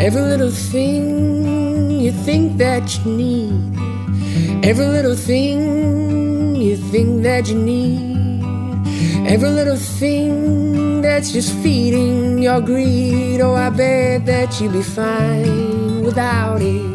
Every little thing you think that you need. Every little thing you think that you need. Every little thing that's just feeding your greed. Oh, I bet that you'd be fine without it.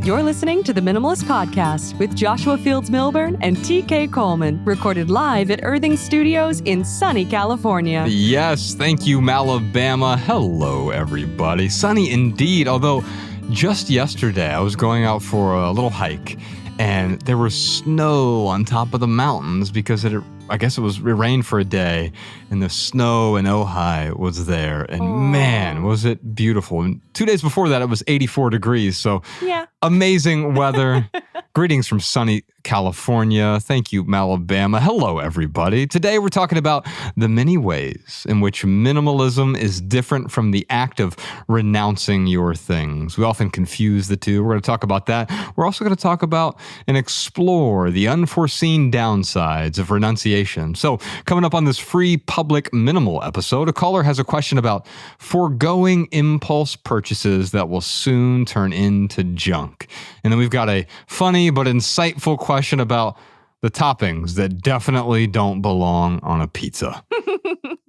You're listening to the Minimalist Podcast with Joshua Fields Milburn and TK Coleman, recorded live at Earthing Studios in sunny California. Yes, thank you, Malabama. Hello, everybody. Sunny indeed, although just yesterday I was going out for a little hike and there was snow on top of the mountains because it rained for a day and the snow in Ojai was there. And man, was it beautiful. And 2 days before that, it was 84 degrees. So yeah, amazing weather. Greetings from sunny California. Thank you, Malabama. Hello, everybody. Today, we're talking about the many ways in which minimalism is different from the act of renouncing your things. We often confuse the two. We're going to talk about that. We're also going to talk about and explore the unforeseen downsides of renunciation. So, coming up on this free public minimal episode, a caller has a question about foregoing impulse purchases that will soon turn into junk. And then we've got a funny but insightful question about the toppings that definitely don't belong on a pizza.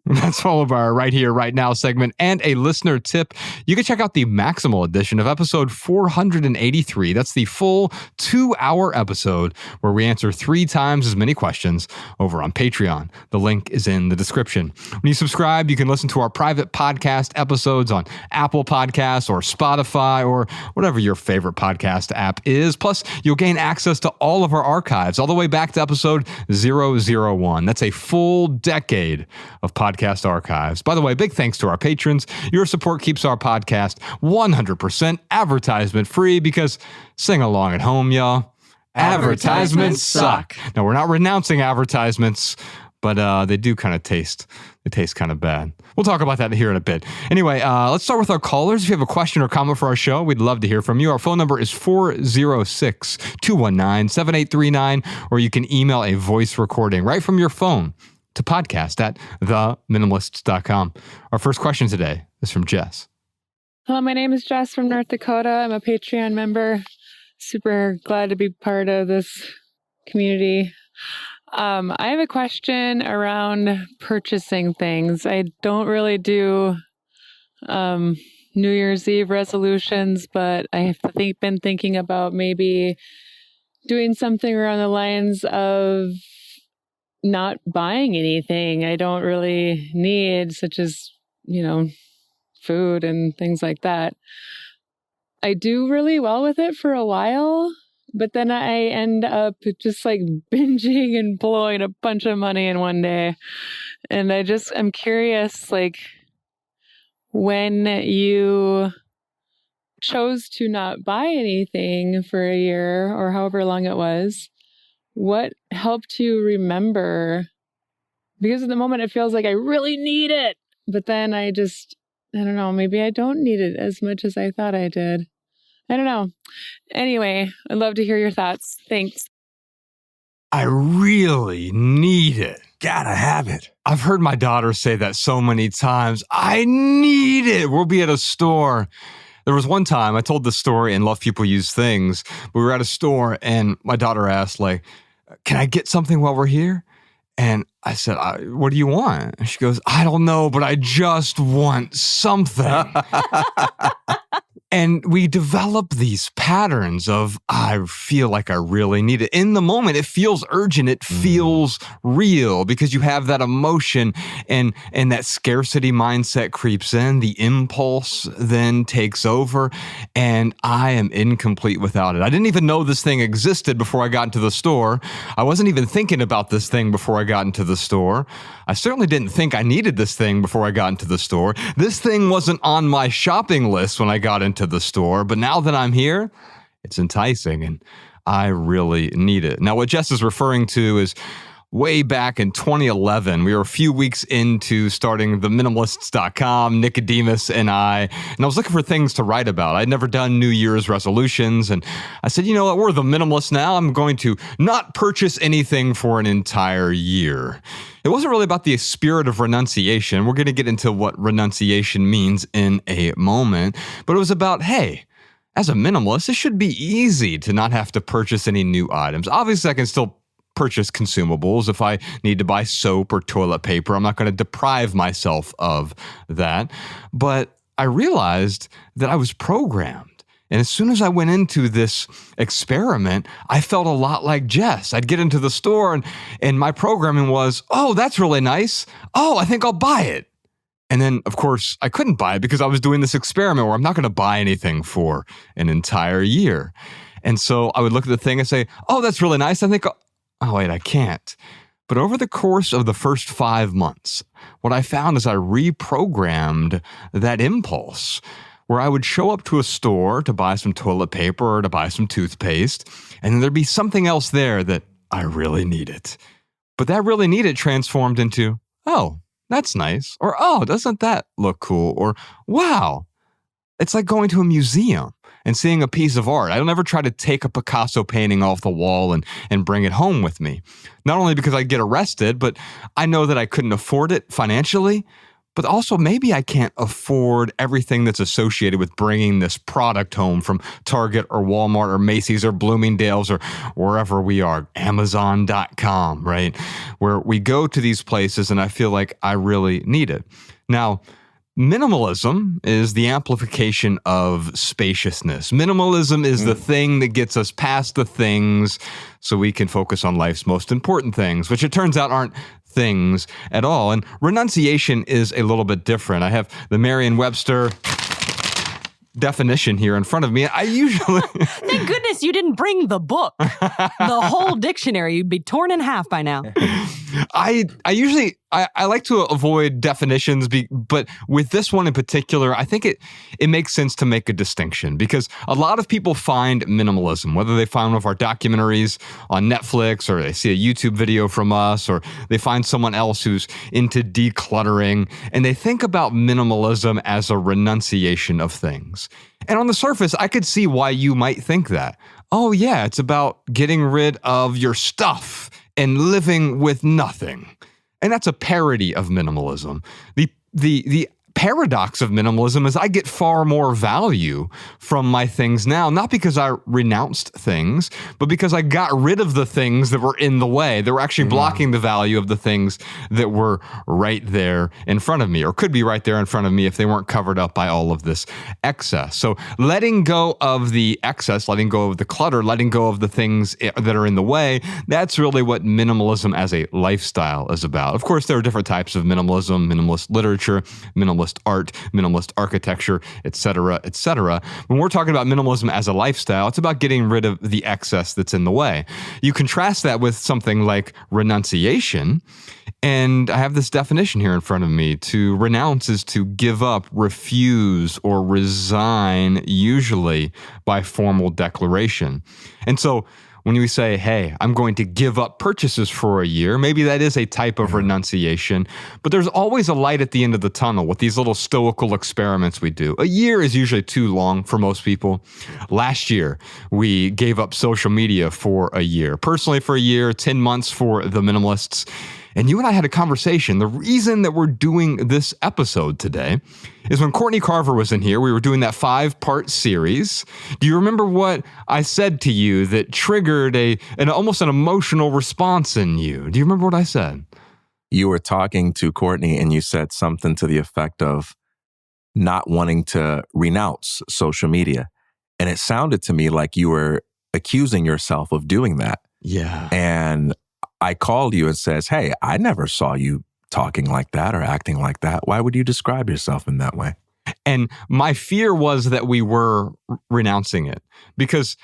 That's all of our Right Here, Right Now segment and a listener tip. You can check out the Maximal edition of episode 483. That's the full 2-hour episode where we answer 3 times as many questions over on Patreon. The link is in the description. When you subscribe, you can listen to our private podcast episodes on Apple Podcasts or Spotify or whatever your favorite podcast app is. Plus, you'll gain access to all of our archives all the way back to episode 001. That's a full decade of podcast archives. By the way, big thanks to our patrons. Your support keeps our podcast 100% advertisement free because sing along at home, y'all. Advertisements suck. Now, we're not renouncing advertisements, but they do kind of taste kind of bad. We'll talk about that here in a bit. Anyway, let's start with our callers. If you have a question or comment for our show, we'd love to hear from you. Our phone number is 406-219-7839, or you can email a voice recording right from your phone to podcast@theminimalists.com. Our first question today is from Jess. Hello, my name is Jess from North Dakota. I'm a Patreon member. Super glad to be part of this community. I have a question around purchasing things. I don't really do New Year's Eve resolutions, but I have been thinking about maybe doing something around the lines of not buying anything I don't really need, such as, food and things like that. I do really well with it for a while, but then I end up just like binging and blowing a bunch of money in one day. And I'm curious, like, when you chose to not buy anything for a year or however long it was, what helped you remember? Because at the moment it feels like I really need it, but then I don't know, maybe I don't need it as much as I thought I did. I don't know. Anyway, I'd love to hear your thoughts. Thanks. I really need it. Gotta have it. I've heard my daughter say that so many times. I need it. We'll be at a store. There was one time I told this story and Love People Use Things. We were at a store and my daughter asked, like, can I get something while we're here? And I said, what do you want? And she goes, I don't know, but I just want something. And we develop these patterns of, I feel like I really need it. In the moment, it feels urgent. It feels real because you have that emotion and that scarcity mindset creeps in. The impulse then takes over and I am incomplete without it. I didn't even know this thing existed before I got into the store. I wasn't even thinking about this thing before I got into the store. I certainly didn't think I needed this thing before I got into the store. This thing wasn't on my shopping list when I got into the store, but now that I'm here, it's enticing and I really need it. Now, what Jess is referring to is way back in 2011. We were a few weeks into starting the minimalists.com, Nicodemus and I was looking for things to write about. I'd never done New Year's resolutions, and I said, you know what, we're the minimalists now. I'm going to not purchase anything for an entire year. It wasn't really about the spirit of renunciation. We're going to get into what renunciation means in a moment, but it was about, hey, as a minimalist, it should be easy to not have to purchase any new items. Obviously, I can still purchase consumables. If I need to buy soap or toilet paper, I'm not going to deprive myself of that. But I realized that I was programmed. And as soon as I went into this experiment, I felt a lot like Jess. I'd get into the store and my programming was, oh, that's really nice. Oh, I think I'll buy it. And then, of course, I couldn't buy it because I was doing this experiment where I'm not going to buy anything for an entire year. And so I would look at the thing and say, oh, that's really nice. I think, oh, wait, I can't. But over the course of the first 5 months, what I found is I reprogrammed that impulse where I would show up to a store to buy some toilet paper or to buy some toothpaste, and then there'd be something else there that I really needed. But that really needed transformed into, oh, that's nice. Or, oh, doesn't that look cool? Or, wow, it's like going to a museum and seeing a piece of art. I don't ever try to take a Picasso painting off the wall and bring it home with me. Not only because I'd get arrested, but I know that I couldn't afford it financially, but also maybe I can't afford everything that's associated with bringing this product home from Target or Walmart or Macy's or Bloomingdale's or wherever we are, Amazon.com, right? Where we go to these places and I feel like I really need it. Now, minimalism is the amplification of spaciousness. Minimalism is the thing that gets us past the things so we can focus on life's most important things, which it turns out aren't things at all. And renunciation is a little bit different. I have the Merriam-Webster definition here in front of me. I usually... Thank goodness you didn't bring the book. The whole dictionary. You'd be torn in half by now. I usually like to avoid definitions, but with this one in particular, I think it makes sense to make a distinction because a lot of people find minimalism, whether they find one of our documentaries on Netflix or they see a YouTube video from us or they find someone else who's into decluttering, and they think about minimalism as a renunciation of things. And on the surface, I could see why you might think that. Oh yeah, it's about getting rid of your stuff and living with nothing. And that's a parody of minimalism. The paradox of minimalism is I get far more value from my things now, not because I renounced things, but because I got rid of the things that were in the way. They were actually blocking the value of the things that were right there in front of me, or could be right there in front of me if they weren't covered up by all of this excess. So letting go of the excess, letting go of the clutter, letting go of the things that are in the way, that's really what minimalism as a lifestyle is about. Of course, there are different types of minimalism, minimalist literature, minimalist art, minimalist architecture, etc., etc. When we're talking about minimalism as a lifestyle, it's about getting rid of the excess that's in the way. You contrast that with something like renunciation, and I have this definition here in front of me. To renounce is to give up, refuse, or resign, usually by formal declaration. And so when we say, hey, I'm going to give up purchases for a year, maybe that is a type of renunciation, but there's always a light at the end of the tunnel with these little stoical experiments we do. A year is usually too long for most people. Last year, we gave up social media for a year. Personally, for a year, 10 months for the minimalists. And you and I had a conversation. The reason that we're doing this episode today is when Courtney Carver was in here, we were doing that 5-part series. Do you remember what I said to you that triggered almost an emotional response in you? Do you remember what I said? You were talking to Courtney and you said something to the effect of not wanting to renounce social media. And it sounded to me like you were accusing yourself of doing that. Yeah. And I called you and says, hey, I never saw you talking like that or acting like that. Why would you describe yourself in that way? And my fear was that we were renouncing it because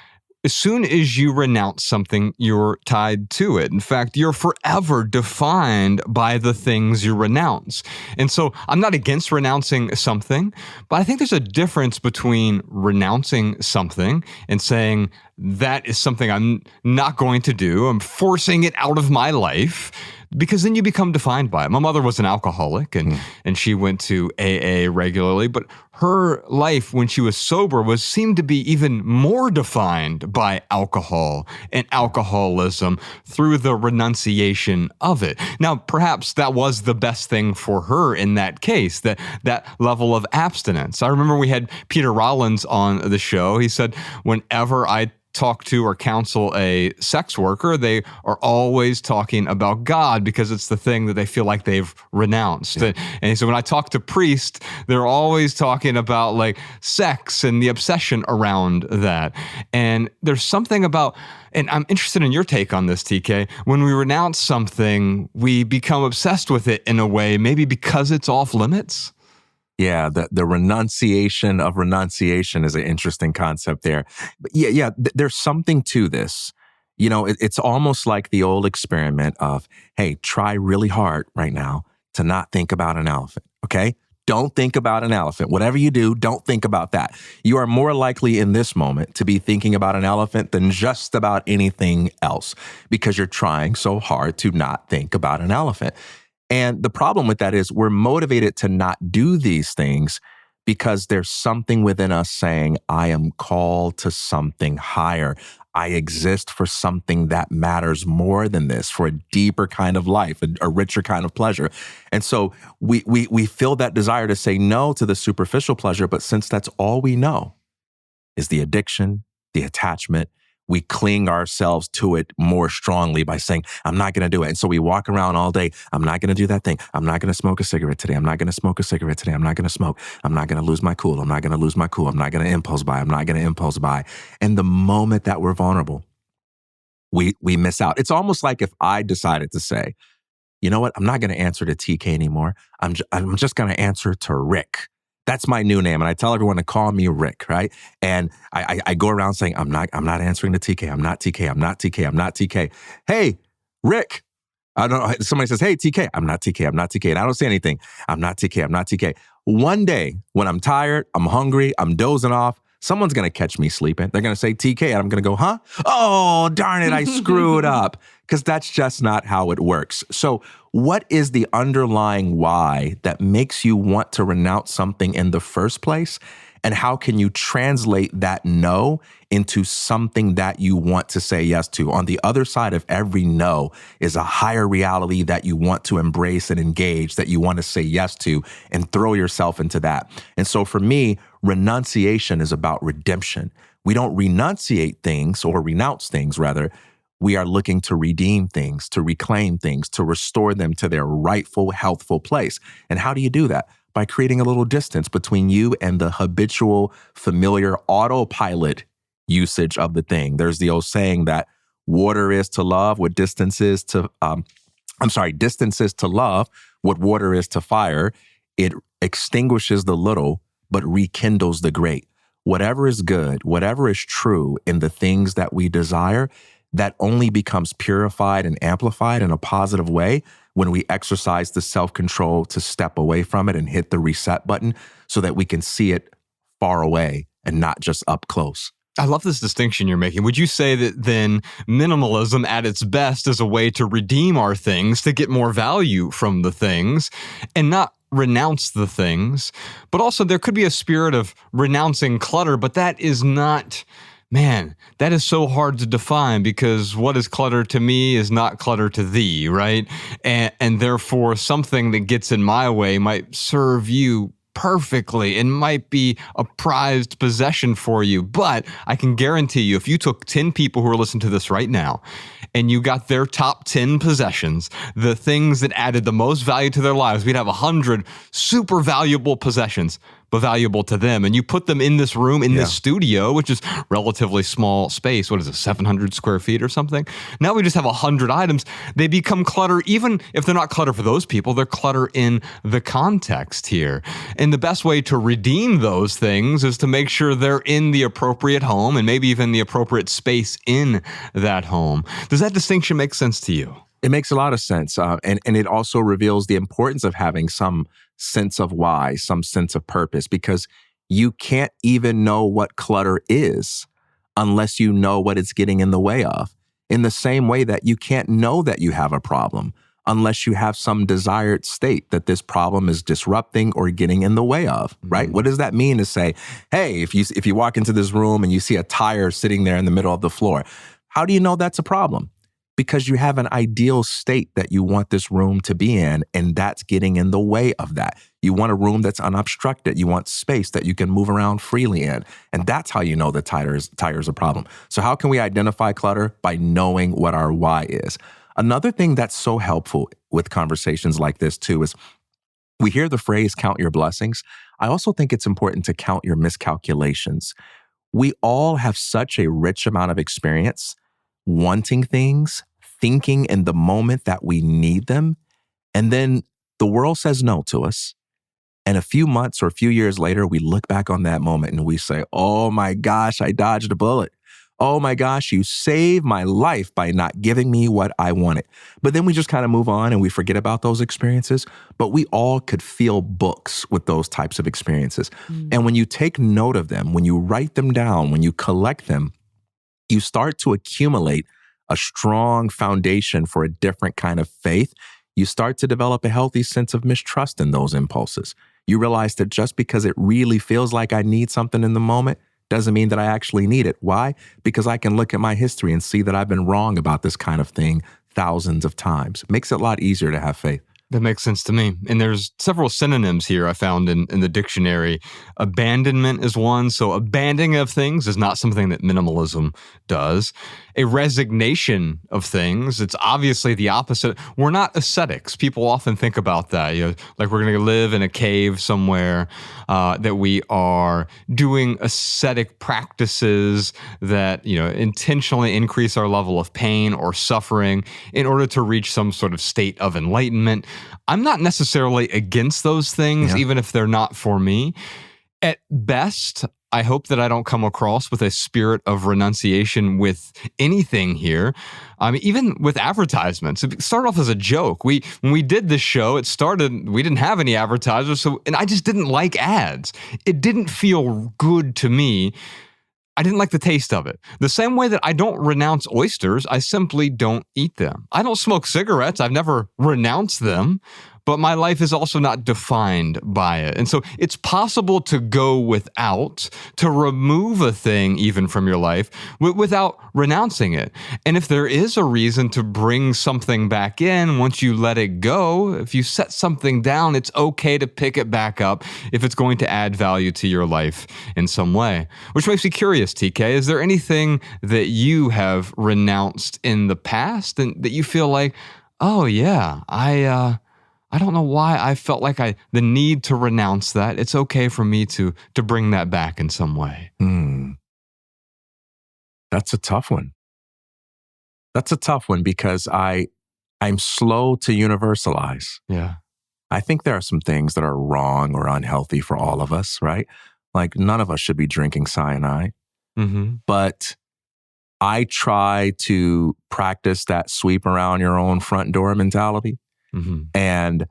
as soon as you renounce something, you're tied to it. In fact, you're forever defined by the things you renounce. And so I'm not against renouncing something, but I think there's a difference between renouncing something and saying, that is something I'm not going to do. I'm forcing it out of my life, because then you become defined by it. My mother was an alcoholic, and she went to AA regularly, but her life when she was sober seemed to be even more defined by alcohol and alcoholism through the renunciation of it. Now, perhaps that was the best thing for her in that case, that level of abstinence. I remember we had Peter Rollins on the show. He said, whenever I talk to or counsel a sex worker, they are always talking about God, because it's the thing that they feel like they've renounced. Yeah. And so when I talk to priests, they're always talking about like sex and the obsession around that. And there's something about, and I'm interested in your take on this, TK, when we renounce something, we become obsessed with it in a way, maybe because it's off limits. Yeah, the renunciation of renunciation is an interesting concept there. But there's something to this. You know, it's almost like the old experiment of, hey, try really hard right now to not think about an elephant, okay? Don't think about an elephant. Whatever you do, don't think about that. You are more likely in this moment to be thinking about an elephant than just about anything else, because you're trying so hard to not think about an elephant. And the problem with that is we're motivated to not do these things because there's something within us saying, I am called to something higher. I exist for something that matters more than this, for a deeper kind of life, a richer kind of pleasure. And so we feel that desire to say no to the superficial pleasure, but since that's all we know is the addiction, the attachment, we cling ourselves to it more strongly by saying, I'm not going to do it. And so we walk around all day. I'm not going to do that thing. I'm not going to smoke a cigarette today. I'm not going to smoke a cigarette today. I'm not going to smoke. I'm not going to lose my cool. I'm not going to lose my cool. I'm not going to impulse buy. I'm not going to impulse buy. And the moment that we're vulnerable, we miss out. It's almost like if I decided to say, you know what? I'm not going to answer to TK anymore. I'm just going to answer to Rick. That's my new name. And I tell everyone to call me Rick, right? And I go around saying, I'm not answering to TK. I'm not TK. I'm not TK. I'm not TK. Hey, Rick. I don't know. Somebody says, hey, TK. I'm not TK. I'm not TK. And I don't say anything. I'm not TK. I'm not TK. One day when I'm tired, I'm hungry, I'm dozing off, someone's going to catch me sleeping. They're going to say TK. And I'm going to go, huh? Oh, darn it. I screwed up. Because that's just not how it works. So what is the underlying why that makes you want to renounce something in the first place? And how can you translate that no into something that you want to say yes to? On the other side of every no is a higher reality that you want to embrace and engage, that you want to say yes to and throw yourself into that. And so for me, renunciation is about redemption. We don't renunciate things, or renounce things rather. We are looking to redeem things, to reclaim things, to restore them to their rightful, healthful place. And how do you do that? By creating a little distance between you and the habitual, familiar autopilot usage of the thing. There's the old saying that water is to love what distance is to, distance is to love what water is to fire. It extinguishes the little, but rekindles the great. Whatever is good, whatever is true in the things that we desire, that only becomes purified and amplified in a positive way when we exercise the self-control to step away from it and hit the reset button so that we can see it far away and not just up close. I love this distinction you're making. Would you say that then minimalism at its best is a way to redeem our things, to get more value from the things, and not renounce the things? But also there could be a spirit of renouncing clutter, but that is not... Man, that is so hard to define, because what is clutter to me is not clutter to thee, right? And therefore, something that gets in my way might serve you perfectly and might be a prized possession for you. But I can guarantee you, if you took 10 people who are listening to this right now and you got their top 10 possessions, the things that added the most value to their lives, we'd have 100 super valuable possessions, but valuable to them. And you put them in this room, in this studio, which is relatively small space. What is it, 700 square feet or something? Now we just have 100 items. They become clutter, even if they're not clutter for those people, they're clutter in the context here. And the best way to redeem those things is to make sure they're in the appropriate home and maybe even the appropriate space in that home. Does that distinction make sense to you? It makes a lot of sense. And it also reveals the importance of having some sense of why, some sense of purpose, because you can't even know what clutter is unless you know what it's getting in the way of. In the same way that you can't know that you have a problem unless you have some desired state that this problem is disrupting or getting in the way of, right? What does that mean to say, hey, if you walk into this room and you see a tire sitting there in the middle of the floor, how do you know that's a problem? Because you have an ideal state that you want this room to be in, and that's getting in the way of that. You want a room that's unobstructed. You want space that you can move around freely in. And that's how you know the tire is a problem. So how can we identify clutter? By knowing what our why is. Another thing that's so helpful with conversations like this too is we hear the phrase, count your blessings. I also think it's important to count your miscalculations. We all have such a rich amount of experience wanting things, thinking in the moment that we need them, and then the world says no to us. And a few months or a few years later, we look back on that moment and we say, oh my gosh, I dodged a bullet. Oh my gosh, you saved my life by not giving me what I wanted. But then we just kind of move on and we forget about those experiences. But we all could fill books with those types of experiences. And when you take note of them, when you write them down, when you collect them, you start to accumulate a strong foundation for a different kind of faith. You start to develop a healthy sense of mistrust in those impulses. You realize that just because it really feels like I need something in the moment doesn't mean that I actually need it. Why? Because I can look at my history and see that I've been wrong about this kind of thing thousands of times. It makes it a lot easier to have faith. That makes sense to me. And there's several synonyms here I found in the dictionary. Abandonment is one. So abandoning of things is not something that minimalism does. A resignation of things, it's obviously the opposite. We're not ascetics. People often think about that, like we're going to live in a cave somewhere, that we are doing ascetic practices that, intentionally increase our level of pain or suffering in order to reach some sort of state of enlightenment. I'm not necessarily against those things, even if they're not for me. At best, I hope that I don't come across with a spirit of renunciation with anything here. Even with advertisements, it started off as a joke. When we did this show, we didn't have any advertisers, and I just didn't like ads. It didn't feel good to me. I didn't like the taste of it. The same way that I don't renounce oysters, I simply don't eat them. I don't smoke cigarettes. I've never renounced them, but my life is also not defined by it. And so it's possible to go without, to remove a thing even from your life without renouncing it. And if there is a reason to bring something back in, once you let it go, if you set something down, it's okay to pick it back up if it's going to add value to your life in some way. Which makes me curious, TK, is there anything that you have renounced in the past and that you feel like, oh yeah, I don't know why I felt like the need to renounce that. It's okay for me to bring that back in some way. That's a tough one. That's a tough one because I'm slow to universalize. Yeah. I think there are some things that are wrong or unhealthy for all of us, right? Like none of us should be drinking cyanide. But I try to practice that sweep around your own front door mentality. And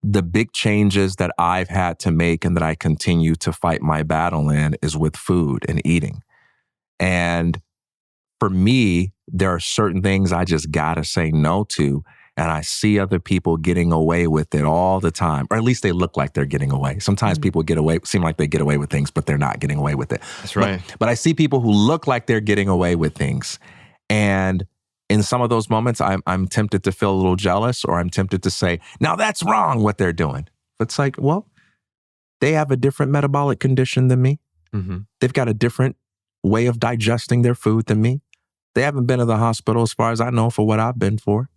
the big changes that I've had to make and that I continue to fight my battle in is with food and eating. And for me, there are certain things I just gotta say no to. And I see other people getting away with it all the time, or at least they look like they're getting away. Sometimes people seem like they get away with things, but they're not getting away with it. That's right. But I see people who look like they're getting away with things. And in some of those moments, I'm tempted to feel a little jealous, or I'm tempted to say, now that's wrong what they're doing. It's like, well, they have a different metabolic condition than me. They've got a different way of digesting their food than me. They haven't been to the hospital as far as I know for what I've been for.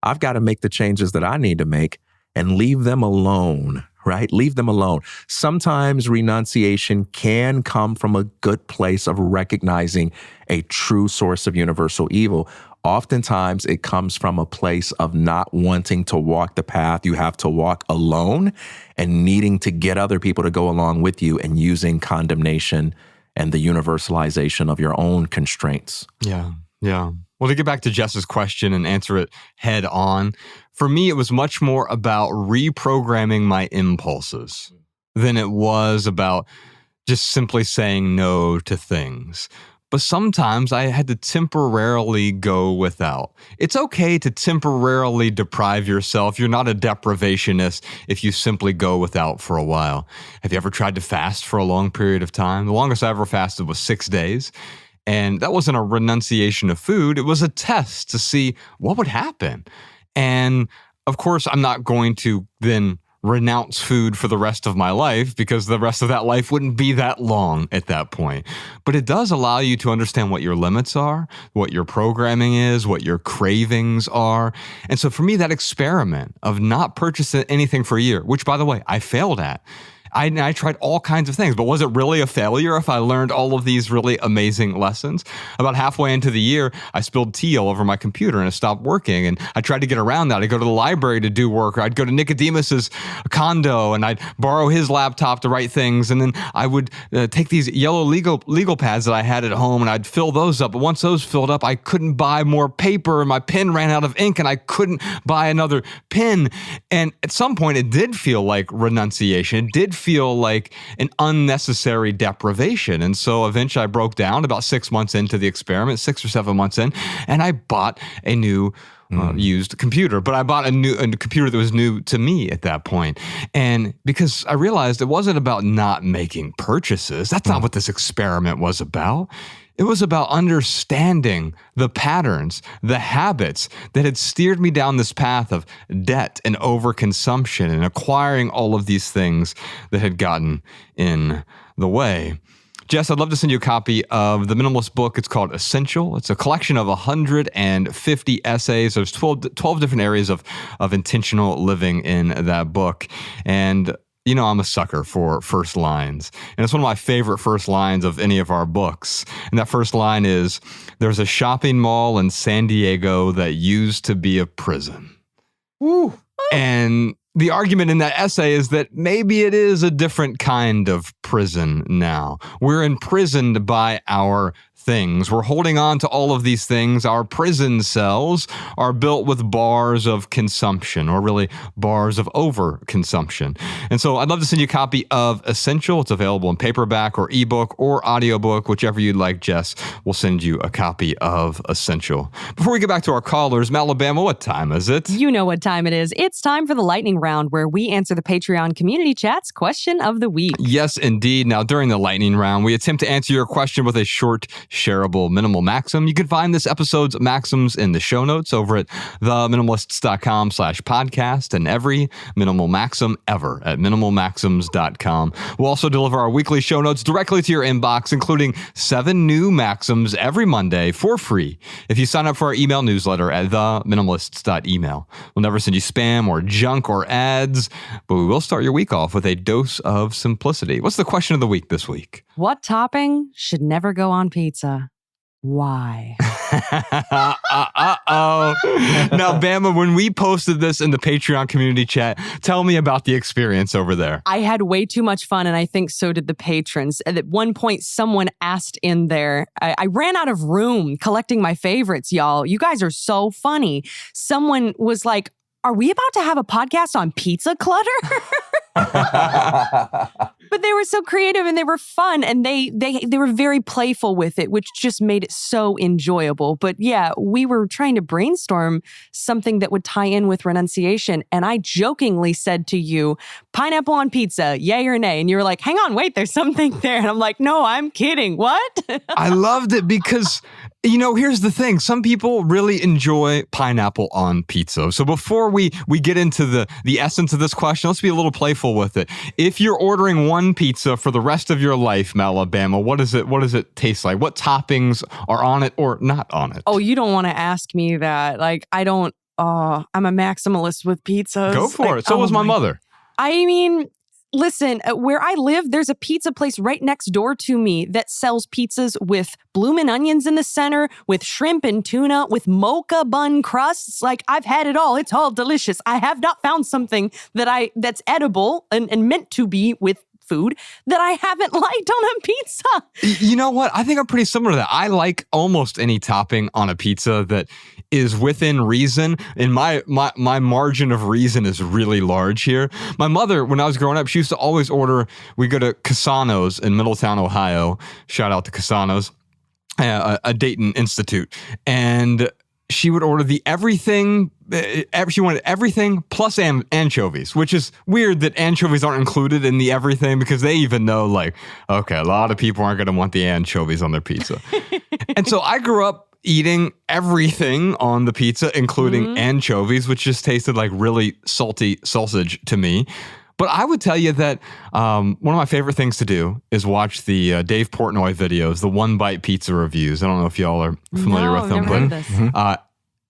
I've got to make the changes that I need to make and leave them alone, right? Leave them alone. Sometimes renunciation can come from a good place of recognizing a true source of universal evil. Oftentimes, it comes from a place of not wanting to walk the path you have to walk alone and needing to get other people to go along with you and using condemnation and the universalization of your own constraints. Yeah. Well, to get back to Jess's question and answer it head on, for me, it was much more about reprogramming my impulses than it was about just simply saying no to things. but sometimes I had to temporarily go without. It's okay to temporarily deprive yourself. You're not a deprivationist if you simply go without for a while. Have you ever tried to fast for a long period of time? The longest I ever fasted was 6 days. And that wasn't a renunciation of food. It was a test to see what would happen. And of course, I'm not going to then renounce food for the rest of my life because the rest of that life wouldn't be that long at that point. But it does allow you to understand what your limits are, what your programming is, what your cravings are. And so for me, that experiment of not purchasing anything for a year, which by the way, I failed at. I tried all kinds of things, but was it really a failure if I learned all of these really amazing lessons? About halfway into the year, I spilled tea all over my computer and it stopped working. And I tried to get around that. I'd go to the library to do work, or I'd go to Nicodemus's condo and I'd borrow his laptop to write things. And then I would take these yellow legal pads that I had at home and I'd fill those up. But once those filled up, I couldn't buy more paper and my pen ran out of ink and I couldn't buy another pen. And at some point, it did feel like renunciation. It did feel like an unnecessary deprivation. And so eventually I broke down about 6 months into the experiment, 6 or 7 months in, and I bought a new used computer. But I bought a computer that was new to me at that point. And because I realized it wasn't about not making purchases. That's not what this experiment was about. It was about understanding the patterns, the habits that had steered me down this path of debt and overconsumption and acquiring all of these things that had gotten in the way. Jess, I'd love to send you a copy of the Minimalist book. It's called Essential. It's a collection of 150 essays. There's 12 different areas of intentional living in that book. And you know, I'm a sucker for first lines. And it's one of my favorite first lines of any of our books. And that first line is, there's a shopping mall in San Diego that used to be a prison. Woo. And the argument in that essay is that maybe it is a different kind of prison now. We're imprisoned by our things. We're holding on to all of these things. Our prison cells are built with bars of consumption, or really bars of overconsumption. And so I'd love to send you a copy of Essential. It's available in paperback or ebook or audiobook, whichever you'd like, Jess. We'll send you a copy of Essential. Before we get back to our callers, Alabama, what time is it? You know what time it is. It's time for the lightning round, where we answer the Patreon community chat's question of the week. Yes, indeed. Now, during the lightning round, we attempt to answer your question with a short, shareable minimal maxim. You can find this episode's maxims in the show notes over at theminimalists.com/podcast, and every minimal maxim ever at minimalmaxims.com. We'll also deliver our weekly show notes directly to your inbox, including 7 new maxims every Monday for free if you sign up for our email newsletter at theminimalists.email. We'll never send you spam or junk or ads, but we will start your week off with a dose of simplicity. What's the question of the week this week? What topping should never go on pizza? Why? Uh-oh. Now, Bama, when we posted this in the Patreon community chat, tell me about the experience over there. I had way too much fun, and I think so did the patrons. At one point, someone asked in there, I ran out of room collecting my favorites, y'all. You guys are so funny. Someone was like, are we about to have a podcast on pizza clutter? But they were so creative and they were fun, and they were very playful with it, which just made it so enjoyable. But yeah, we were trying to brainstorm something that would tie in with renunciation, and I jokingly said to you, pineapple on pizza, yay or nay? And you were like, hang on, wait, there's something there. And I'm like, no, I'm kidding. What? I loved it because, you know, here's the thing. Some people really enjoy pineapple on pizza. So before we get into the essence of this question, let's be a little playful with it. If you're ordering one pizza for the rest of your life, Alabama, what does it taste like? What toppings are on it or not on it? Oh, you don't want to ask me that. Like, I'm a maximalist with pizzas. Go for it. So was my mother. I mean, listen, where I live, there's a pizza place right next door to me that sells pizzas with bloomin' onions in the center, with shrimp and tuna, with mocha bun crusts. Like, I've had it all. It's all delicious. I have not found something that's edible and meant to be with food that I haven't liked on a pizza. You know what? I think I'm pretty similar to that. I like almost any topping on a pizza that is within reason. And my margin of reason is really large here. My mother, when I was growing up, she used to always order, we go to Casano's in Middletown, Ohio. Shout out to Casano's. a Dayton Institute, and she would order the everything. She wanted everything plus anchovies, which is weird that anchovies aren't included in the everything, because they even know, like, okay, a lot of people aren't going to want the anchovies on their pizza. And so I grew up eating everything on the pizza, including anchovies, which just tasted like really salty sausage to me. But I would tell you that one of my favorite things to do is watch the Dave Portnoy videos, the One Bite Pizza reviews. I don't know if y'all are familiar with them, never heard of this.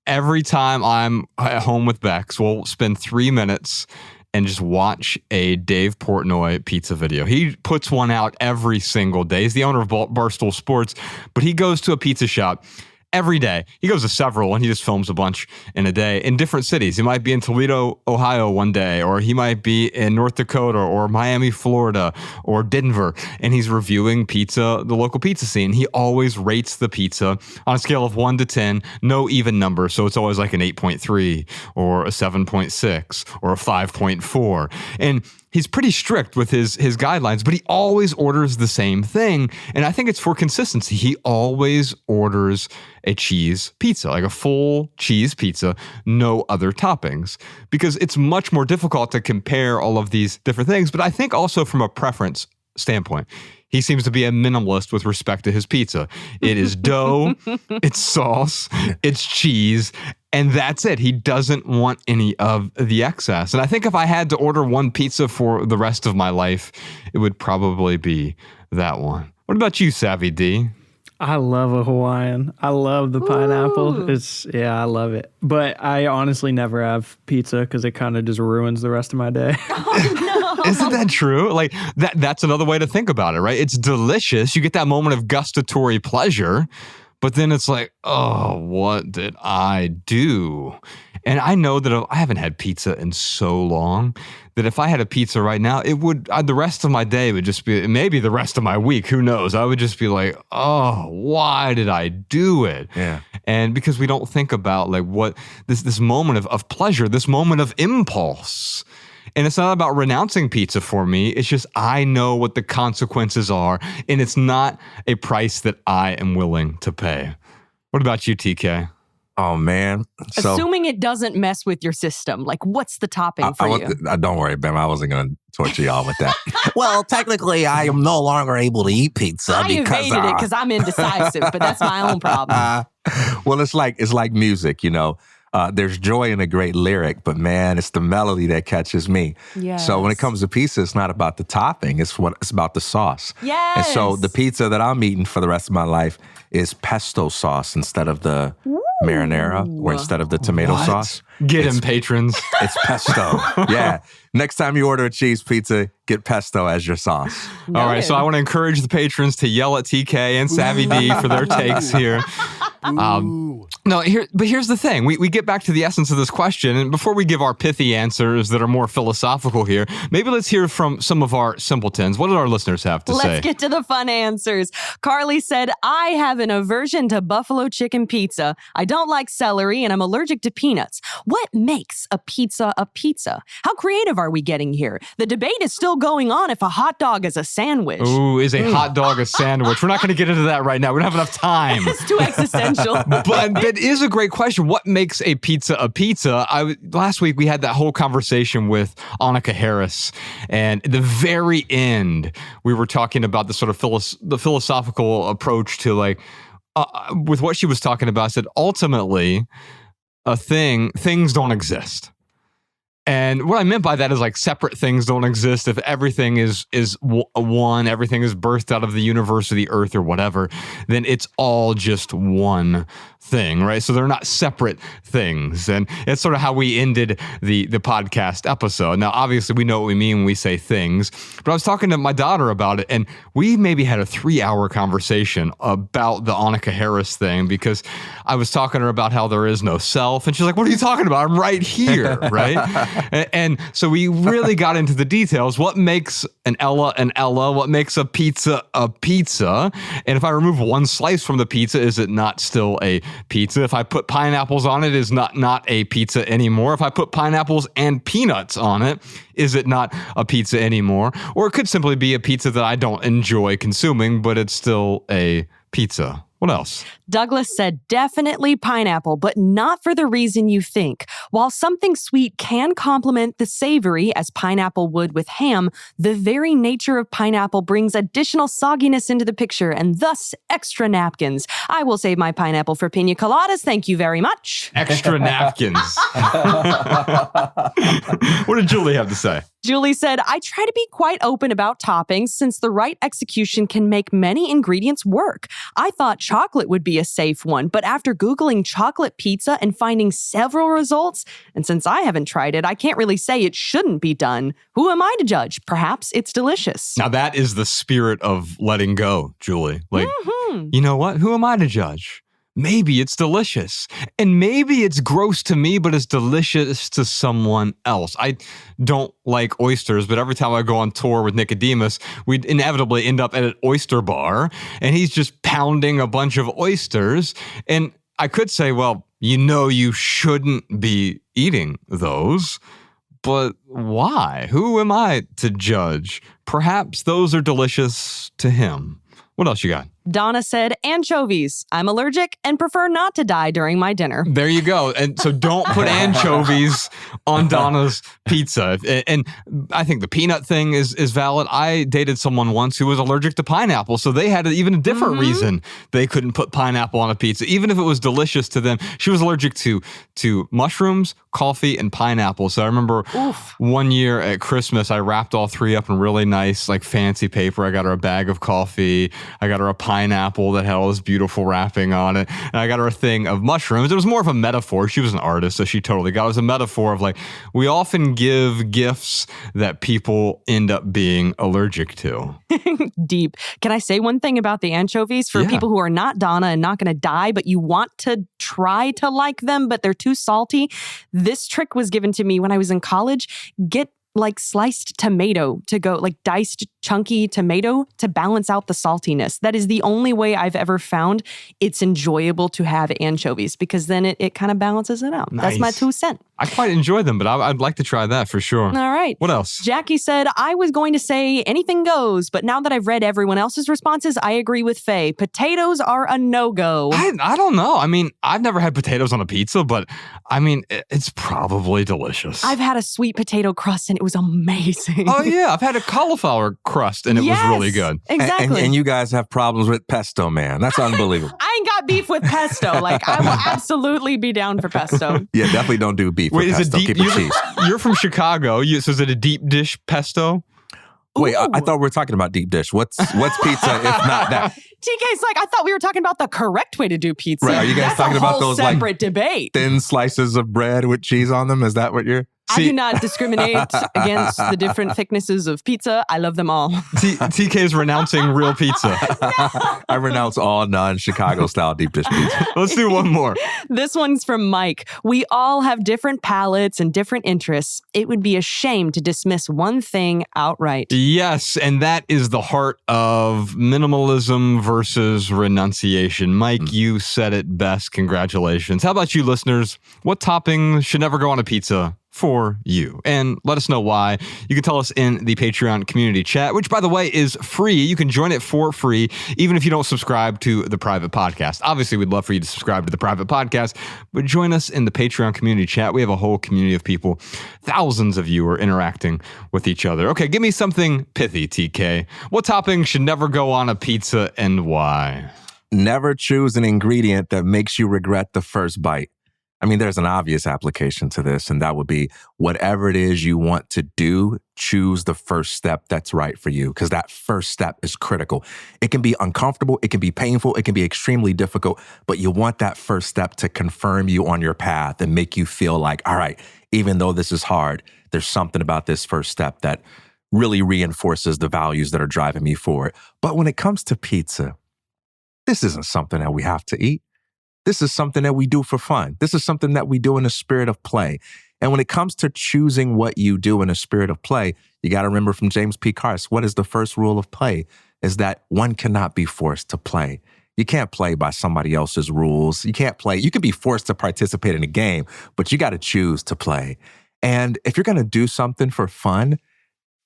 Every time I'm at home with Bex, we'll spend 3 minutes and just watch a Dave Portnoy pizza video. He puts one out every single day. He's the owner of Barstool Sports, but he goes to a pizza shop every day. He goes to several, and he just films a bunch in a day in different cities. He might be in Toledo, Ohio one day, or he might be in North Dakota or Miami, Florida, or Denver, and he's reviewing pizza, the local pizza scene. He always rates the pizza on a scale of 1 to 10, no even number. So it's always like an 8.3 or a 7.6 or a 5.4. And he's pretty strict with his guidelines, but he always orders the same thing. And I think it's for consistency. He always orders a cheese pizza, like a full cheese pizza, no other toppings, because it's much more difficult to compare all of these different things. But I think also from a preference standpoint, he seems to be a minimalist with respect to his pizza. It is dough, it's sauce, it's cheese, and that's it. He doesn't want any of the excess. And I think if I had to order one pizza for the rest of my life, it would probably be that one. What about you, Savvy D? I love a Hawaiian. I love the pineapple. Ooh. I love it. But I honestly never have pizza because it kind of just ruins the rest of my day. Oh, no. Isn't that true? Like that's another way to think about it, right? It's delicious. You get that moment of gustatory pleasure, but then it's like, oh, what did I do? And I know that I haven't had pizza in so long that if I had a pizza right now, it would, the rest of my day would just be, maybe the rest of my week, who knows? I would just be like, oh, why did I do it? Yeah. And because we don't think about like what this moment of pleasure, this moment of impulse. And it's not about renouncing pizza for me. It's just I know what the consequences are, and it's not a price that I am willing to pay. What about you, TK? Oh, man. So, Assuming it doesn't mess with your system, like what's the topping for you? don't worry, Ben. I wasn't going to torture y'all with that. Well, technically, I am no longer able to eat pizza I evaded it because I'm indecisive, but that's my own problem. Well, it's like music, you know. There's joy in a great lyric, but man, it's the melody that catches me. Yes. So when it comes to pizza, it's not about the topping; it's about the sauce. Yes. And so the pizza that I'm eating for the rest of my life is pesto sauce instead of the marinara, or instead of the tomato sauce. Get him, patrons. It's pesto. Yeah. Next time you order a cheese pizza, get pesto as your sauce. All right, so I want to encourage the patrons to yell at TK and Savvy D for their takes here. Here's the thing. We get back to the essence of this question, and before we give our pithy answers that are more philosophical here, maybe let's hear from some of our simpletons. What did our listeners have to say? Let's get to the fun answers. Carly said, I have an aversion to buffalo chicken pizza. I don't like celery, and I'm allergic to peanuts. What makes a pizza a pizza? How creative are we getting here? The debate is still going on if a hot dog is a sandwich. Ooh, is a hot dog a sandwich? We're not going to get into that right now. We don't have enough time. It's too existential. But that is a great question. What makes a pizza a pizza? Last week we had that whole conversation with Annika Harris, and at the very end we were talking about the sort of the philosophical approach to like with what she was talking about. I said ultimately things don't exist. And what I meant by that is like separate things don't exist. If everything is one, everything is birthed out of the universe or the earth or whatever, then it's all just one thing, right? So they're not separate things. And it's sort of how we ended the podcast episode. Now, obviously, we know what we mean when we say things, but I was talking to my daughter about it, and we maybe had a 3-hour conversation about the Annika Harris thing, because I was talking to her about how there is no self, and she's like, what are you talking about? I'm right here, right? And so we really got into the details. What makes an Ella? What makes a pizza a pizza? And if I remove one slice from the pizza, is it not still a pizza? If I put pineapples on it, is not a pizza anymore. If I put pineapples and peanuts on it, is it not a pizza anymore? Or it could simply be a pizza that I don't enjoy consuming, but it's still a pizza. What else? Douglas said definitely pineapple, but not for the reason you think. While something sweet can complement the savory, as pineapple would with ham, the very nature of pineapple brings additional sogginess into the picture and thus extra napkins. I will save my pineapple for pina coladas. Thank you very much. Extra napkins. What did Julie have to say? Julie said, I try to be quite open about toppings since the right execution can make many ingredients work. I thought chocolate would be a safe one, but after Googling chocolate pizza and finding several results, and since I haven't tried it, I can't really say it shouldn't be done. Who am I to judge? Perhaps it's delicious. Now that is the spirit of letting go, Julie. Like, you know what? Who am I to judge? Maybe it's delicious. And maybe it's gross to me, but it's delicious to someone else. I don't like oysters, but every time I go on tour with Nicodemus, we'd inevitably end up at an oyster bar, and he's just pounding a bunch of oysters. And I could say, well, you shouldn't be eating those. But why? Who am I to judge? Perhaps those are delicious to him. What else you got? Donna said, anchovies. I'm allergic and prefer not to die during my dinner. There you go. And so don't put anchovies on Donna's pizza. And I think the peanut thing is valid. I dated someone once who was allergic to pineapple, so they had even a different reason they couldn't put pineapple on a pizza, even if it was delicious to them. She was allergic to mushrooms, coffee, and pineapple. So I remember one year at Christmas, I wrapped all three up in really nice, like fancy paper. I got her a bag of coffee. I got her a pineapple that had all this beautiful wrapping on it. And I got her a thing of mushrooms. It was more of a metaphor. She was an artist, so she totally got it. It was a metaphor of like, we often give gifts that people end up being allergic to. Deep. Can I say one thing about the anchovies for people who are not Donna and not going to die, but you want to try to like them, but they're too salty? This trick was given to me when I was in college. Get like sliced tomato to go, like diced chunky tomato to balance out the saltiness. That is the only way I've ever found it's enjoyable to have anchovies, because then it kind of balances it out. Nice. That's my 2 cents. I quite enjoy them, but I'd like to try that for sure. All right. What else? Jackie said, I was going to say anything goes, but now that I've read everyone else's responses, I agree with Faye. Potatoes are a no-go. I don't know. I mean, I've never had potatoes on a pizza, but I mean, it's probably delicious. I've had a sweet potato crust and it was amazing. Oh yeah, I've had a cauliflower crust and it was really good. Exactly. And you guys have problems with pesto, man. That's unbelievable. I ain't got beef with pesto. Like, I will absolutely be down for pesto. Yeah, definitely don't do beef with pesto. Keep it cheese. You're from Chicago. So is it a deep dish pesto? Wait, I thought we were talking about deep dish. What's pizza if not that? TK's like, I thought we were talking about the correct way to do pizza. Right, are you guys talking about those separate debate? Thin slices of bread with cheese on them? Is that what you're... I do not discriminate against the different thicknesses of pizza. I love them all. TK is renouncing real pizza. I renounce all non-Chicago style deep dish pizza. Let's do one more. This one's from Mike. We all have different palates and different interests. It would be a shame to dismiss one thing outright. Yes, and that is the heart of minimalism versus renunciation. Mike, you said it best. Congratulations. How about you, listeners? What topping should never go on a pizza for you? And let us know why. You can tell us in the Patreon community chat, which, by the way, is free. You can join it for free, even if you don't subscribe to the private podcast. Obviously, we'd love for you to subscribe to the private podcast, but join us in the Patreon community chat. We have a whole community of people. Thousands of you are interacting with each other. Okay, give me something pithy, TK. What topping should never go on a pizza and why? Never choose an ingredient that makes you regret the first bite. I mean, there's an obvious application to this, and that would be whatever it is you want to do, choose the first step that's right for you, because that first step is critical. It can be uncomfortable, it can be painful, it can be extremely difficult, but you want that first step to confirm you on your path and make you feel like, all right, even though this is hard, there's something about this first step that really reinforces the values that are driving me forward. But when it comes to pizza, this isn't something that we have to eat. This is something that we do for fun. This is something that we do in a spirit of play. And when it comes to choosing what you do in a spirit of play, you got to remember from James P. Carse, what is the first rule of play? Is that one cannot be forced to play. You can't play by somebody else's rules. You can't play. You can be forced to participate in a game, but you got to choose to play. And if you're going to do something for fun,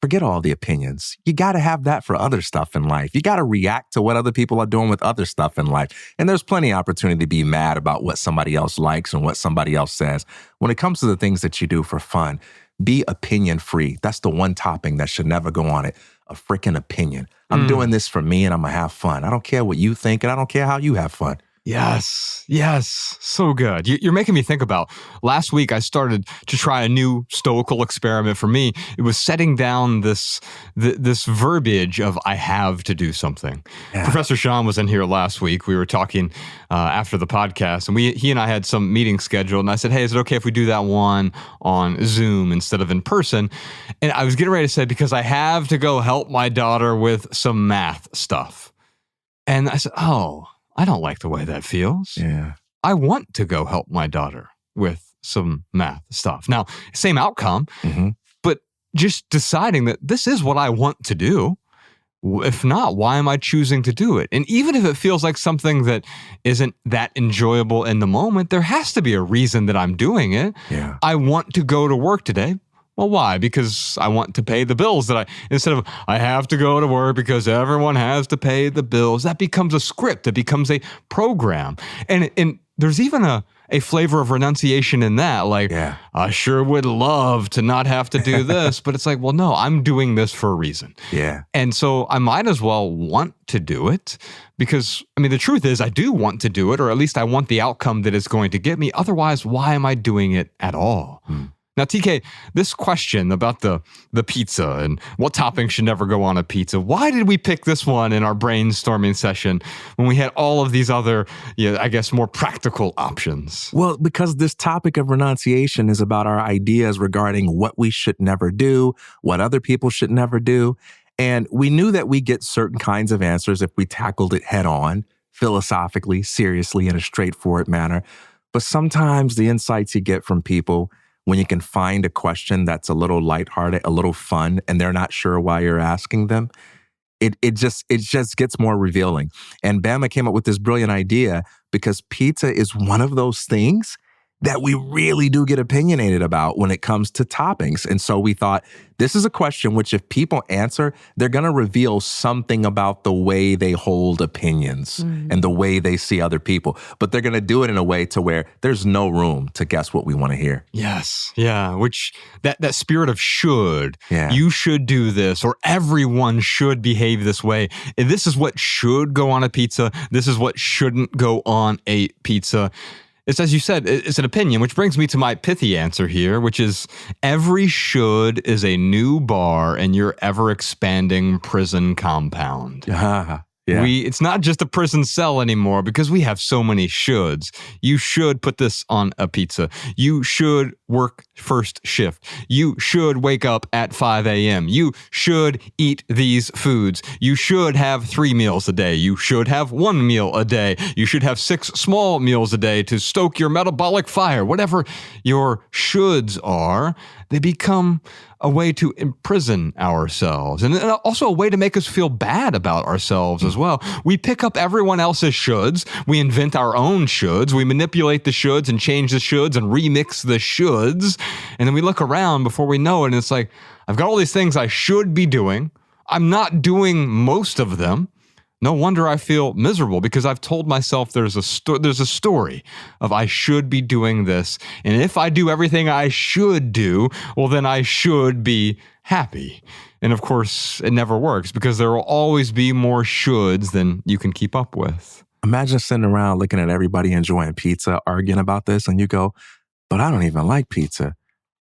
forget all the opinions. You got to have that for other stuff in life. You got to react to what other people are doing with other stuff in life. And there's plenty of opportunity to be mad about what somebody else likes and what somebody else says. When it comes to the things that you do for fun, be opinion free. That's the one topping that should never go on it. A freaking opinion. I'm doing this for me and I'm going to have fun. I don't care what you think and I don't care how you have fun. Yes. So good. You're making me think about last week I started to try a new stoical experiment for me. It was setting down this verbiage of I have to do something. Yeah. Professor Sean was in here last week. We were talking after the podcast and he and I had some meeting scheduled and I said, hey, is it okay if we do that one on Zoom instead of in person? And I was getting ready to say, because I have to go help my daughter with some math stuff. And I said, oh, I don't like the way that feels. Yeah. I want to go help my daughter with some math stuff. Now, same outcome, but just deciding that this is what I want to do. If not, why am I choosing to do it? And even if it feels like something that isn't that enjoyable in the moment, there has to be a reason that I'm doing it. Yeah. I want to go to work today. Well, why? Because I want to pay the bills instead of I have to go to work because everyone has to pay the bills. That becomes a script. It becomes a program. And there's even a flavor of renunciation in that. Like, I sure would love to not have to do this, but it's like, well, no, I'm doing this for a reason. Yeah. And so I might as well want to do it because, I mean, the truth is I do want to do it, or at least I want the outcome that it's going to get me. Otherwise, why am I doing it at all? Now, TK, this question about the pizza and what topping should never go on a pizza, why did we pick this one in our brainstorming session when we had all of these other, I guess, more practical options? Well, because this topic of renunciation is about our ideas regarding what we should never do, what other people should never do. And we knew that we get certain kinds of answers if we tackled it head on, philosophically, seriously, in a straightforward manner. But sometimes the insights you get from people, when you can find a question that's a little lighthearted, a little fun, and they're not sure why you're asking them, it just gets more revealing. And Bama came up with this brilliant idea because pizza is one of those things that we really do get opinionated about when it comes to toppings. And so we thought, this is a question which if people answer, they're going to reveal something about the way they hold opinions and the way they see other people. But they're going to do it in a way to where there's no room to guess what we want to hear. Yes. Yeah. Which that spirit of should, you should do this, or everyone should behave this way. And this is what should go on a pizza. This is what shouldn't go on a pizza. It's, as you said, it's an opinion, which brings me to my pithy answer here, which is every should is a new bar in your ever-expanding prison compound. It's not just a prison cell anymore because we have so many shoulds. You should put this on a pizza. You should work first shift. You should wake up at 5 a.m. You should eat these foods. You should have 3 meals a day. You should have 1 meal a day. You should have 6 small meals a day to stoke your metabolic fire. Whatever your shoulds are, they become a way to imprison ourselves and also a way to make us feel bad about ourselves as well. We pick up everyone else's shoulds. We invent our own shoulds. We manipulate the shoulds and change the shoulds and remix the shoulds. And then we look around before we know it. And it's like, I've got all these things I should be doing. I'm not doing most of them. No wonder I feel miserable because I've told myself there's a story of I should be doing this. And if I do everything I should do, well, then I should be happy. And of course, it never works because there will always be more shoulds than you can keep up with. Imagine sitting around looking at everybody enjoying pizza, arguing about this, and you go, but I don't even like pizza.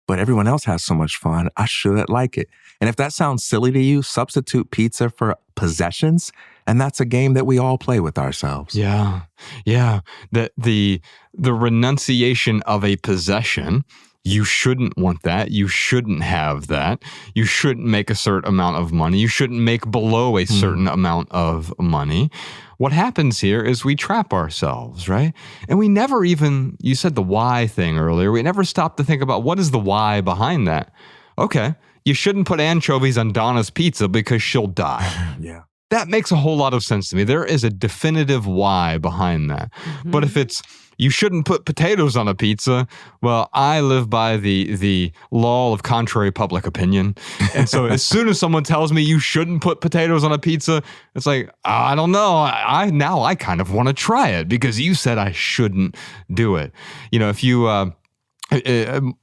But everyone else has so much fun, I should like it. And if that sounds silly to you, substitute pizza for possessions. And that's a game that we all play with ourselves. Yeah. The renunciation of a possession, you shouldn't want that. You shouldn't have that. You shouldn't make a certain amount of money. You shouldn't make below a certain amount of money. What happens here is we trap ourselves, right? And we never even, you said the why thing earlier, we never stop to think about what is the why behind that. Okay, you shouldn't put anchovies on Donna's pizza because she'll die. Yeah. That makes a whole lot of sense to me. There is a definitive why behind that. But if it's, you shouldn't put potatoes on a pizza. Well, I live by the law of contrary public opinion. And so as soon as someone tells me you shouldn't put potatoes on a pizza, it's like, I don't know. I kind of want to try it because you said I shouldn't do it. If you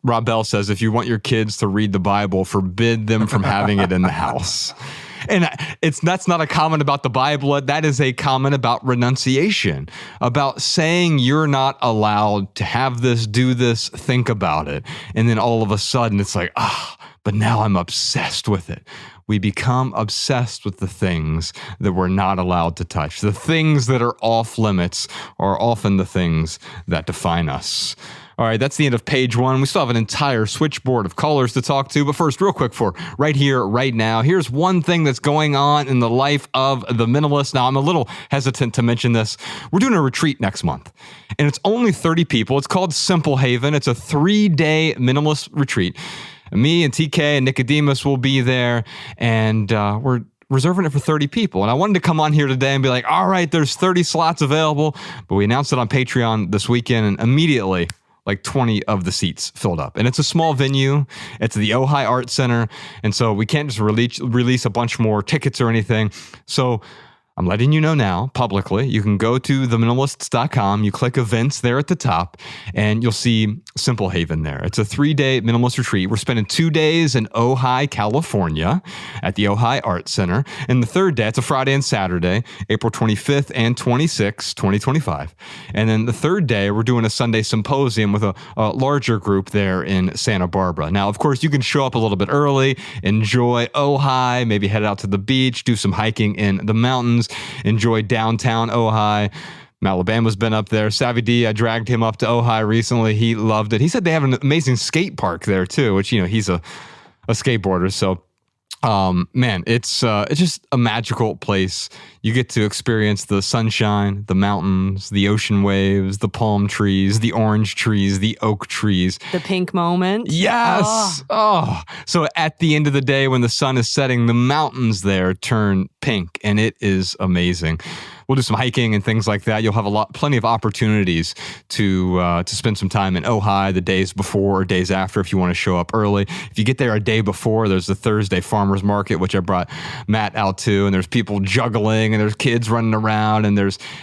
Rob Bell says, if you want your kids to read the Bible, forbid them from having it in the house. And that's not a comment about the Bible. That is a comment about renunciation, about saying you're not allowed to have this, do this, think about it. And then all of a sudden it's like, but now I'm obsessed with it. We become obsessed with the things that we're not allowed to touch. The things that are off limits are often the things that define us. All right, that's the end of page 1. We still have an entire switchboard of callers to talk to. But first, real quick for right here, right now, here's one thing that's going on in the life of the minimalist. Now, I'm a little hesitant to mention this. We're doing a retreat next month, and it's only 30 people. It's called Simple Haven. It's a 3-day minimalist retreat. Me and TK and Nicodemus will be there, and we're reserving it for 30 people. And I wanted to come on here today and be like, all right, there's 30 slots available. But we announced it on Patreon this weekend, and immediately, like 20 of the seats filled up. And it's a small venue. It's the Ojai Art Center. And so we can't just release a bunch more tickets or anything. So I'm letting you know now publicly. You can go to theminimalists.com. You click events there at the top, and you'll see Simple Haven there. It's a 3-day minimalist retreat. We're spending 2 days in Ojai, California at the Ojai Art Center. And the third day, it's a Friday and Saturday, April 25th and 26th, 2025. And then the third day, we're doing a Sunday symposium with a larger group there in Santa Barbara. Now, of course, you can show up a little bit early, enjoy Ojai, maybe head out to the beach, do some hiking in the mountains, enjoy downtown Ojai. Alabama's been up there. Savvy D, I dragged him up to Ojai recently. He loved it. He said they have an amazing skate park there too, which, he's a skateboarder. So, man, it's just a magical place. You get to experience the sunshine, the mountains, the ocean waves, the palm trees, the orange trees, the oak trees. The pink moment. Yes. Oh. So at the end of the day, when the sun is setting, the mountains there turn pink, and it is amazing. We'll do some hiking and things like that. You'll have plenty of opportunities to spend some time in Ojai the days before or days after if you want to show up early. If you get there a day before, there's the Thursday farmers market, which I brought Matt out to, and there's people juggling and there's kids running around, and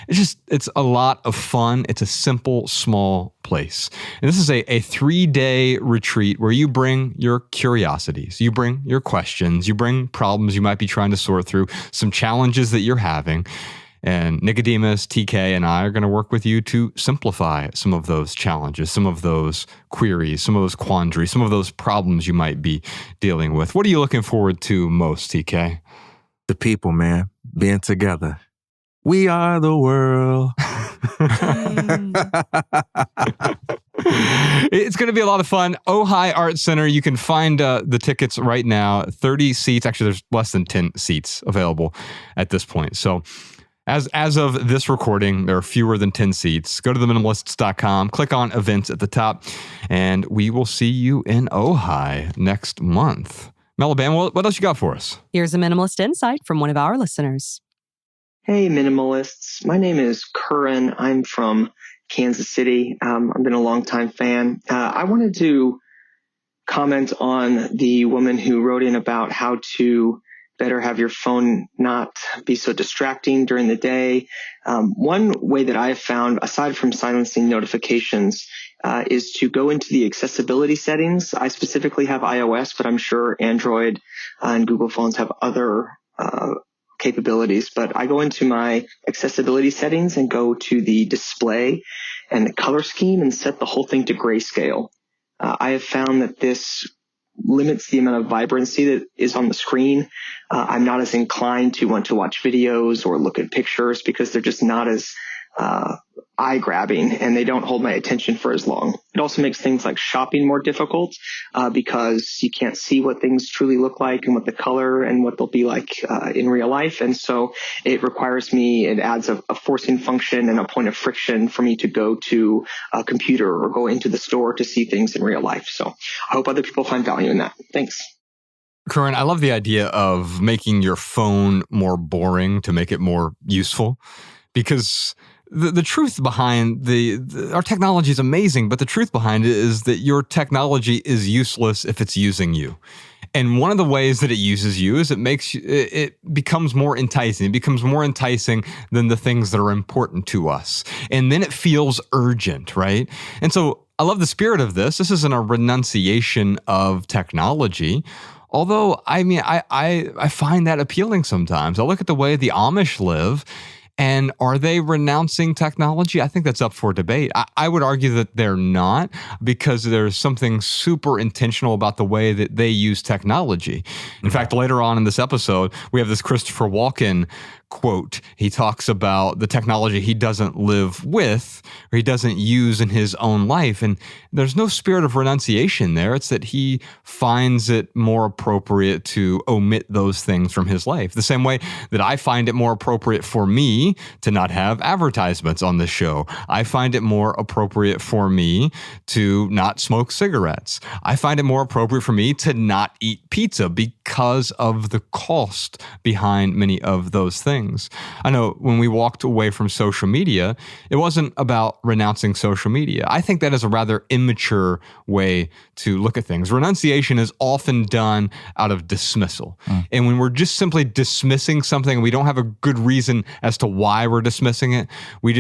it's a lot of fun. It's a simple, small place. And this is a 3-day retreat where you bring your curiosities, you bring your questions, you bring problems you might be trying to sort through, some challenges that you're having. And Nicodemus, TK, and I are going to work with you to simplify some of those challenges, some of those queries, some of those quandaries, some of those problems you might be dealing with. What are you looking forward to most, TK? The people, man, being together. We are the world. It's going to be a lot of fun. Ojai Art Center. You can find the tickets right now. 30 seats. Actually, there's less than 10 seats available at this point. So as of this recording, there are fewer than 10 seats. Go to theminimalists.com, click on events at the top, and we will see you in Ojai next month. Alabama, what else you got for us? Here's a minimalist insight from one of our listeners. Hey, minimalists. My name is Curran. I'm from Kansas City. I've been a longtime fan. I wanted to comment on the woman who wrote in about how to better have your phone not be so distracting during the day. One way that I have found, aside from silencing notifications, is to go into the accessibility settings. I specifically have iOS, but I'm sure Android and Google phones have other capabilities. But I go into my accessibility settings and go to the display and the color scheme and set the whole thing to grayscale. I have found that this limits the amount of vibrancy that is on the screen. I'm not as inclined to want to watch videos or look at pictures because they're just not as eye-grabbing and they don't hold my attention for as long. It also makes things like shopping more difficult because you can't see what things truly look like and what the color and what they'll be like in real life. And so it adds a forcing function and a point of friction for me to go to a computer or go into the store to see things in real life. So I hope other people find value in that. Thanks. Curran, I love the idea of making your phone more boring to make it more useful, because the truth behind our technology is amazing, but the truth behind it is that your technology is useless if it's using you. And one of the ways that it uses you is it becomes more enticing. It becomes more enticing than the things that are important to us. And then it feels urgent, right? And so I love the spirit of this. This isn't a renunciation of technology. Although, I mean, I find that appealing sometimes. I look at the way the Amish live, and are they renouncing technology? I think that's up for debate. I would argue that they're not, because there's something super intentional about the way that they use technology. In fact, later on in this episode, we have this Christopher Walken quote. He talks about the technology he doesn't live with or he doesn't use in his own life. And there's no spirit of renunciation there. It's that he finds it more appropriate to omit those things from his life. The same way that I find it more appropriate for me to not have advertisements on this show. I find it more appropriate for me to not smoke cigarettes. I find it more appropriate for me to not eat pizza because of the cost behind many of those things. I know when we walked away from social media, it wasn't about renouncing social media. I think that is a rather immature way to look at things. Renunciation is often done out of dismissal. And when we're just simply dismissing something, we don't have a good reason as to why we're dismissing it. We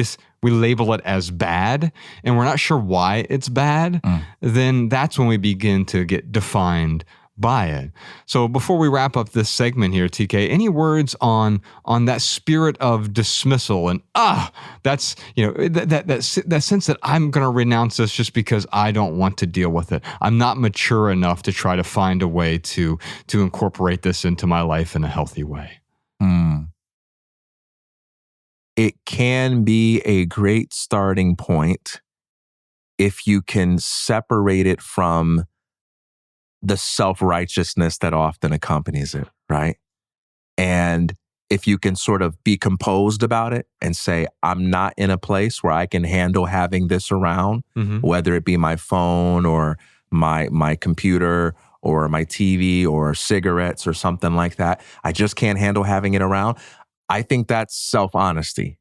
label it as bad, and we're not sure why it's bad, then that's when we begin to get defined by it. So before we wrap up this segment here, TK, any words on that spirit of dismissal and that's, you know, that sense that I'm going to renounce this just because I don't want to deal with it. I'm not mature enough to try to find a way to incorporate this into my life in a healthy way. It can be a great starting point if you can separate it from the self-righteousness that often accompanies it, right? And if you can sort of be composed about it and say, I'm not in a place where I can handle having this around, whether it be my phone or my computer or my TV or cigarettes or something like that. I just can't handle having it around. I think that's self-honesty,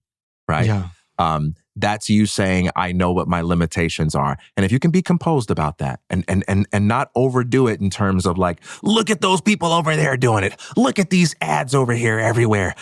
right? Yeah. That's you saying, I know what my limitations are. And if you can be composed about that and not overdo it in terms of like, look at those people over there doing it. Look at these ads over here everywhere.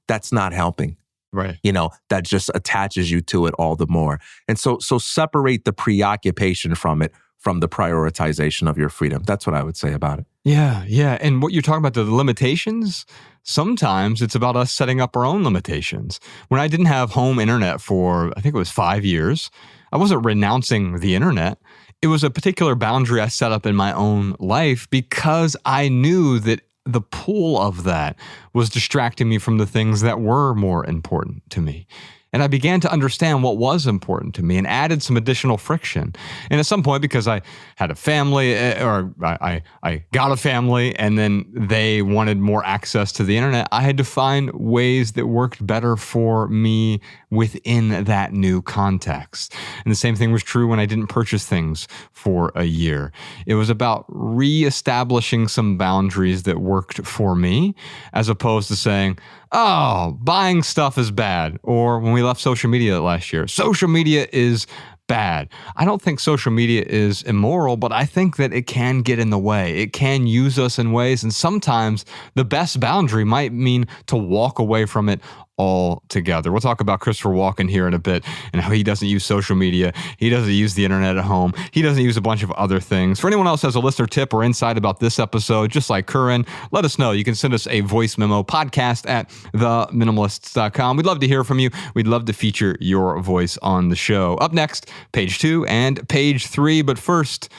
That's not helping. Right. You know, that just attaches you to it all the more. And so separate the preoccupation from it, from the prioritization of your freedom. That's what I would say about it. Yeah. And what you're talking about, the limitations, sometimes it's about us setting up our own limitations. When I didn't have home internet for, I think it was 5 years, I wasn't renouncing the internet. It was a particular boundary I set up in my own life because I knew that the pull of that was distracting me from the things that were more important to me. And I began to understand what was important to me and added some additional friction. And at some point, because I had a family, or I got a family, and then they wanted more access to the internet, I had to find ways that worked better for me within that new context. And the same thing was true when I didn't purchase things for a year. It was about reestablishing some boundaries that worked for me, as opposed to saying, oh, buying stuff is bad. Or when we left social media last year, social media is bad. I don't think social media is immoral, but I think that it can get in the way. It can use us in ways, and sometimes the best boundary might mean to walk away from it altogether. We'll talk about Christopher Walken here in a bit and how he doesn't use social media. He doesn't use the internet at home. He doesn't use a bunch of other things. For anyone else who has a listener tip or insight about this episode, just like Curran, let us know. You can send us a voice memo, podcast at theminimalists.com. We'd love to hear from you. We'd love to feature your voice on the show. Up next, page 2 and page 3. But first,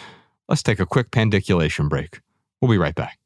let's take a quick pandiculation break. We'll be right back.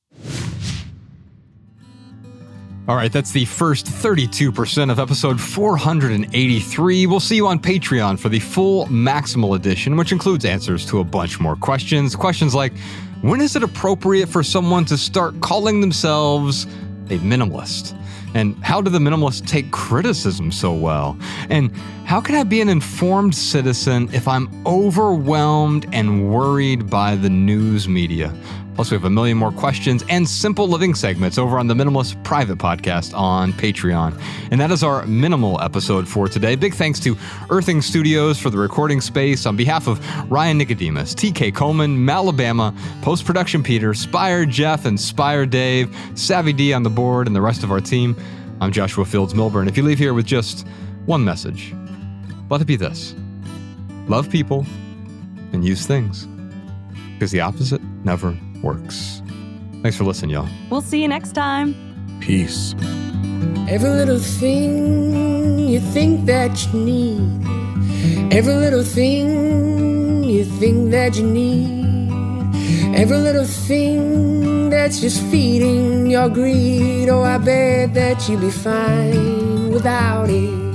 All right, that's the first 32% of episode 483. We'll see you on Patreon for the full Maximal Edition, which includes answers to a bunch more questions. Questions like, when is it appropriate for someone to start calling themselves a minimalist? And how do the minimalists take criticism so well? And how can I be an informed citizen if I'm overwhelmed and worried by the news media? Plus, we have a million more questions and simple living segments over on the Minimalist private podcast on Patreon. And that is our minimal episode for today. Big thanks to Earthing Studios for the recording space. On behalf of Ryan Nicodemus, TK Coleman, Malabama, Post-Production Peter, Spire Jeff, and Spire Dave, Savvy D on the board, and the rest of our team, I'm Joshua Fields Milburn. If you leave here with just one message, let it be this: love people and use things, because the opposite never works. Thanks for listening, y'all. We'll see you next time. Peace. Every little thing you think that you need, every little thing you think that you need, every little thing that's just feeding your greed. Oh, I bet that you'd be fine without it.